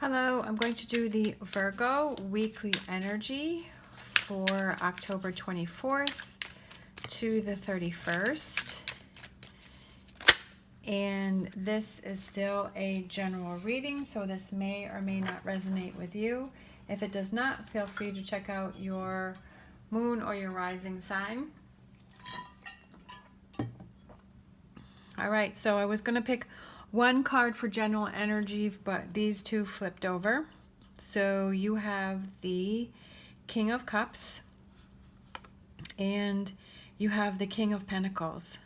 Hello, I'm going to do the Virgo weekly energy for October 24th to the 31st. And this is still a general reading, so this may or may not resonate with you. If it does not, feel free to check out your moon or your rising sign. All right, so I was going to pick one card for general energy, but these two flipped over. So you have the King of Cups and you have the King of Pentacles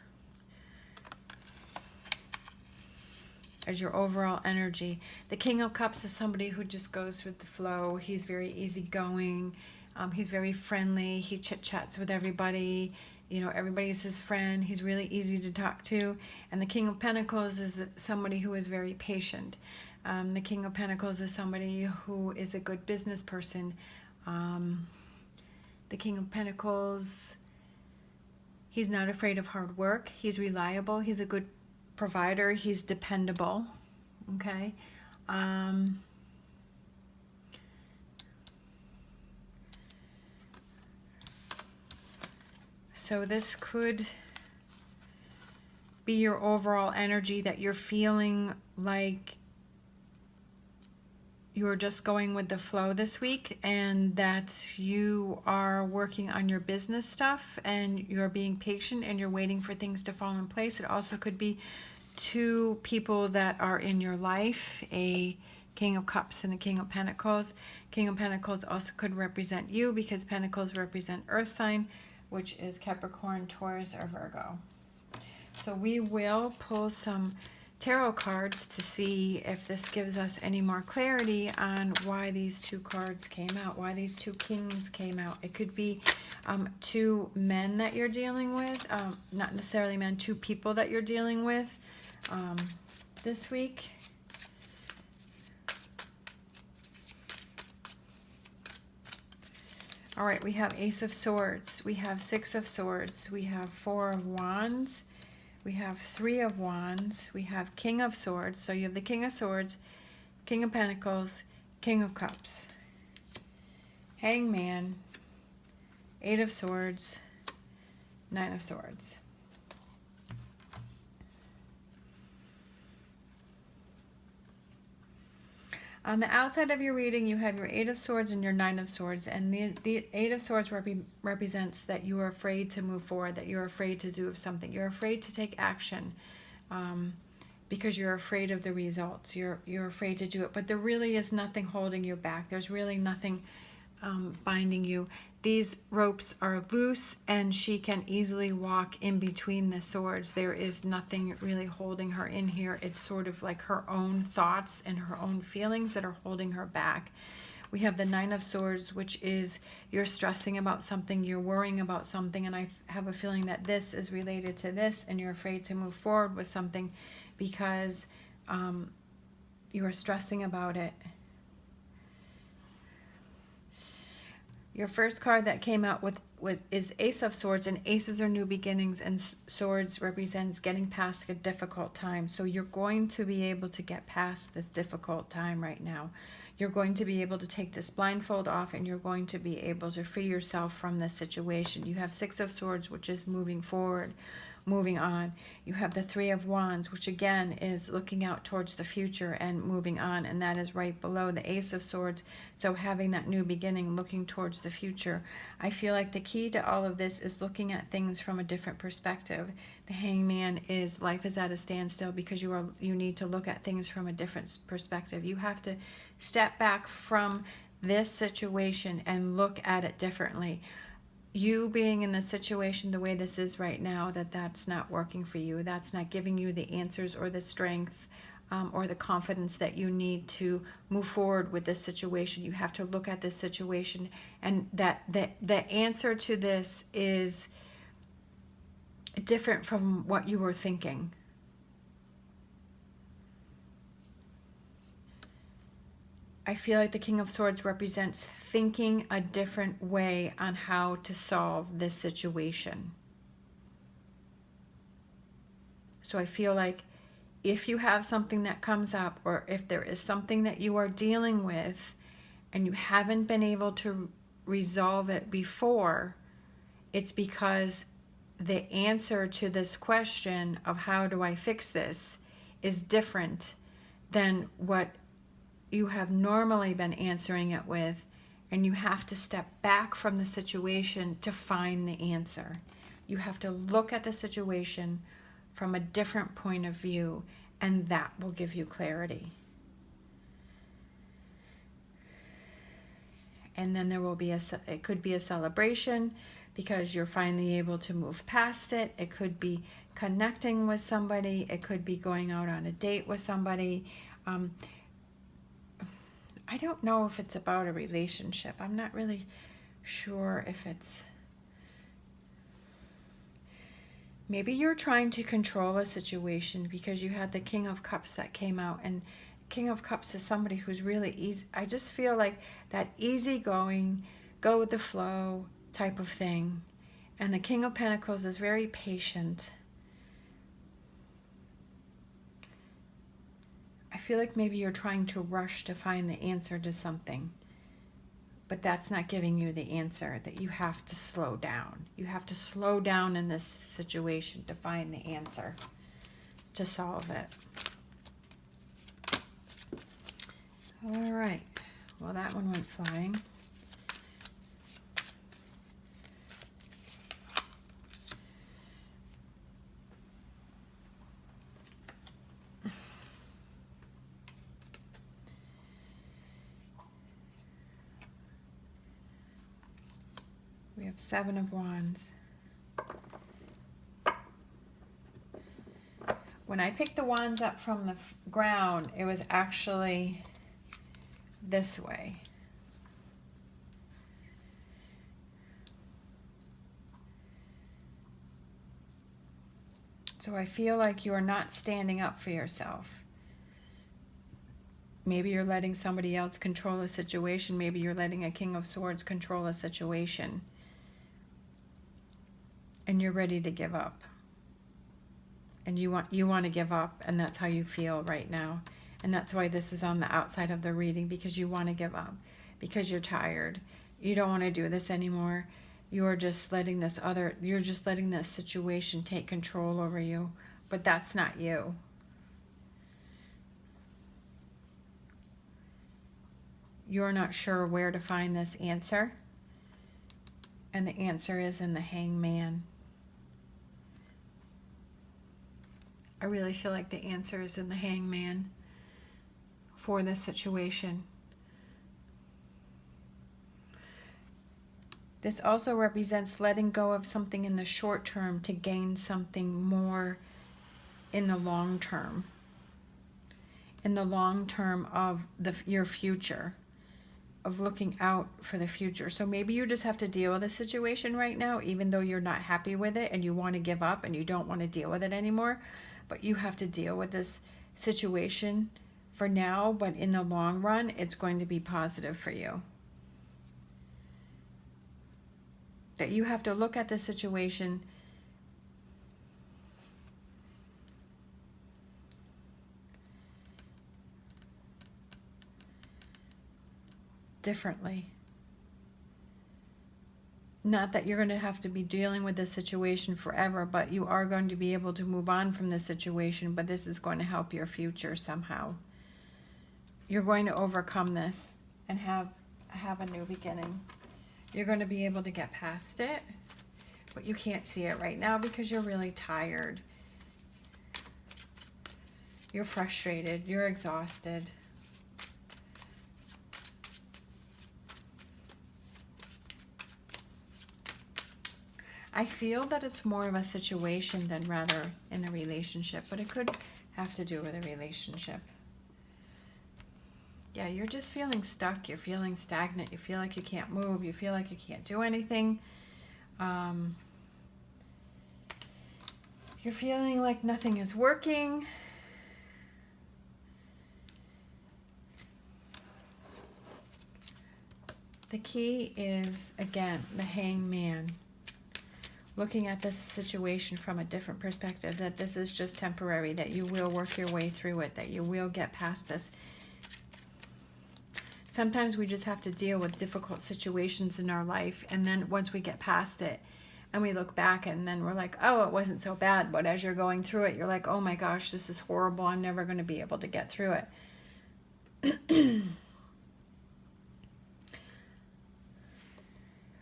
as your overall energy. The King of Cups is somebody who just goes with the flow. He's very easygoing. He's very friendly. He chit-chats with everybody. You know, everybody's his friend. He's really easy to talk to. And the King of Pentacles is somebody who is very patient. The King of Pentacles is somebody who is a good business person. The King of Pentacles, he's not afraid of hard work. He's reliable. He's a good provider. He's dependable. Okay. So this could be your overall energy, that you're feeling like you're just going with the flow this week, and that you are working on your business stuff and you're being patient and you're waiting for things to fall in place. It also could be two people that are in your life, a King of Cups and a King of Pentacles. King of Pentacles also could represent you, because Pentacles represent Earth sign, which is Capricorn, Taurus, or Virgo. So we will pull some tarot cards to see if this gives us any more clarity on why these two cards came out, why these two kings came out. It could be two men that you're dealing with, not necessarily men, two people that you're dealing with this week. All right, we have Ace of Swords, we have Six of Swords, we have Four of Wands, we have Three of Wands, we have King of Swords. So you have the King of Swords, King of Pentacles, King of Cups, Hangman, Eight of Swords, Nine of Swords. On the outside of your reading, you have your Eight of Swords and your Nine of Swords. And the Eight of Swords represents that you are afraid to move forward, that you're afraid to do something. You're afraid to take action because you're afraid of the results. You're afraid to do it. But there really is nothing holding you back. There's really nothing binding you. These ropes are loose, and she can easily walk in between the swords. There is nothing really holding her in here. It's sort of like her own thoughts and her own feelings that are holding her back. We have the Nine of Swords, which is you're stressing about something, you're worrying about something, and I have a feeling that this is related to this, and you're afraid to move forward with something because you're stressing about it. Your first card that came out is Ace of Swords, and aces are new beginnings, and swords represents getting past a difficult time. So you're going to be able to get past this difficult time right now. You're going to be able to take this blindfold off, and you're going to be able to free yourself from this situation. You have Six of Swords, which is moving forward, moving on. You have the Three of Wands, which again is looking out towards the future and moving on, and that is right below the Ace of Swords. So having that new beginning, looking towards the future. I feel like the key to all of this is looking at things from a different perspective. The Hangman is life is at a standstill because you need to look at things from a different perspective. You have to step back from this situation and look at it differently. You being in the situation the way this is right now, that's not working for you. That's not giving you the answers or the strength or the confidence that you need to move forward with this situation. You have to look at this situation, and that the answer to this is different from what you were thinking. I feel like the King of Swords represents thinking a different way on how to solve this situation. So I feel like if you have something that comes up, or if there is something that you are dealing with and you haven't been able to resolve it before, it's because the answer to this question of how do I fix this is different than what you have normally been answering it with, and you have to step back from the situation to find the answer. You have to look at the situation from a different point of view, and that will give you clarity. And then there will be it could be a celebration because you're finally able to move past it. It could be connecting with somebody. It could be going out on a date with somebody. I don't know if it's about a relationship. I'm not really sure if it's... Maybe you're trying to control a situation because you had the King of Cups that came out, and King of Cups is somebody who's really easy. I just feel like that easygoing, go with the flow type of thing. And the King of Pentacles is very patient. I feel like maybe you're trying to rush to find the answer to something, but that's not giving you the answer, that you have to slow down. You have to slow down in this situation to find the answer, to solve it. All right. Well, that one went flying. We have 7 of Wands. When I picked the wands up from the ground, it was actually this way. So I feel like you are not standing up for yourself. Maybe you're letting somebody else control a situation. Maybe you're letting a King of Swords control a situation. And you're ready to give up. And you want to give up, and that's how you feel right now. And that's why this is on the outside of the reading, because you want to give up, because you're tired. You don't want to do this anymore. You're just letting this situation take control over you, but that's not you. You're not sure where to find this answer, and the answer is in the Hangman. I really feel like the answer is in the Hangman for this situation. This also represents letting go of something in the short term to gain something more in the long term. In the long term of your future, of looking out for the future. So maybe you just have to deal with a situation right now, even though you're not happy with it and you want to give up and you don't want to deal with it anymore. But you have to deal with this situation for now, but in the long run, it's going to be positive for you. That you have to look at the situation differently. Not that you're going to have to be dealing with this situation forever, but you are going to be able to move on from this situation, but this is going to help your future somehow. You're going to overcome this and have a new beginning. You're going to be able to get past it, but you can't see it right now because you're really tired. You're frustrated. You're exhausted. I feel that it's more of a situation than rather in a relationship, but it could have to do with a relationship. Yeah, you're just feeling stuck. You're feeling stagnant. You feel like you can't move. You feel like you can't do anything. You're feeling like nothing is working. The key is, again, the Hangman. looking at this situation from a different perspective, that this is just temporary, that you will work your way through it, that you will get past this. Sometimes we just have to deal with difficult situations in our life, and then once we get past it and we look back, and then we're like, oh, it wasn't so bad. But as you're going through it, you're like, oh my gosh, this is horrible. I'm never going to be able to get through it.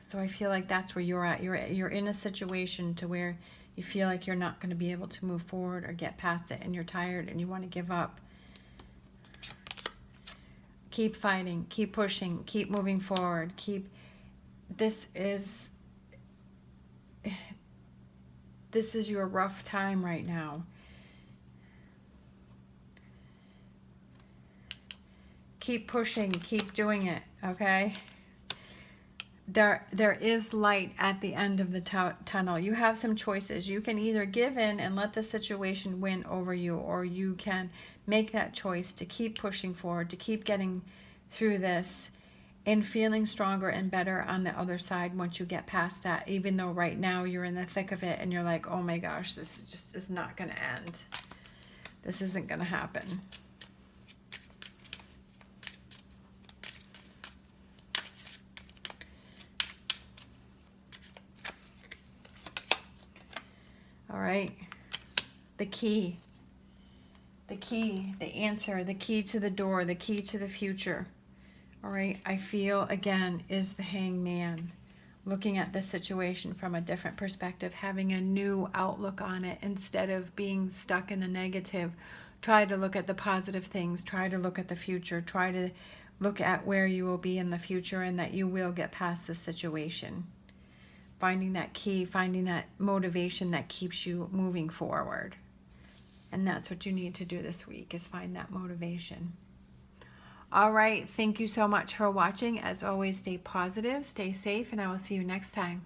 So I feel like that's where you're at. You're in a situation to where you feel like you're not going to be able to move forward or get past it, and you're tired and you want to give up. Keep fighting, keep pushing, keep moving forward. This is your rough time right now. Keep pushing, keep doing it, okay? There is light at the end of the tunnel. You have some choices. You can either give in and let the situation win over you, or you can make that choice to keep pushing forward, to keep getting through this and feeling stronger and better on the other side once you get past that, even though right now you're in the thick of it and you're like, oh my gosh, this just is not going to end. This isn't going to happen. All right, the key, the answer, the key to the door, the key to the future. All right, I feel again is the Hangman, looking at the situation from a different perspective, having a new outlook on it instead of being stuck in the negative. Try to look at the positive things, try to look at the future, try to look at where you will be in the future and that you will get past the situation. Finding that key, finding that motivation that keeps you moving forward. And that's what you need to do this week, is find that motivation. All right, thank you so much for watching. As always, stay positive, stay safe, and I will see you next time.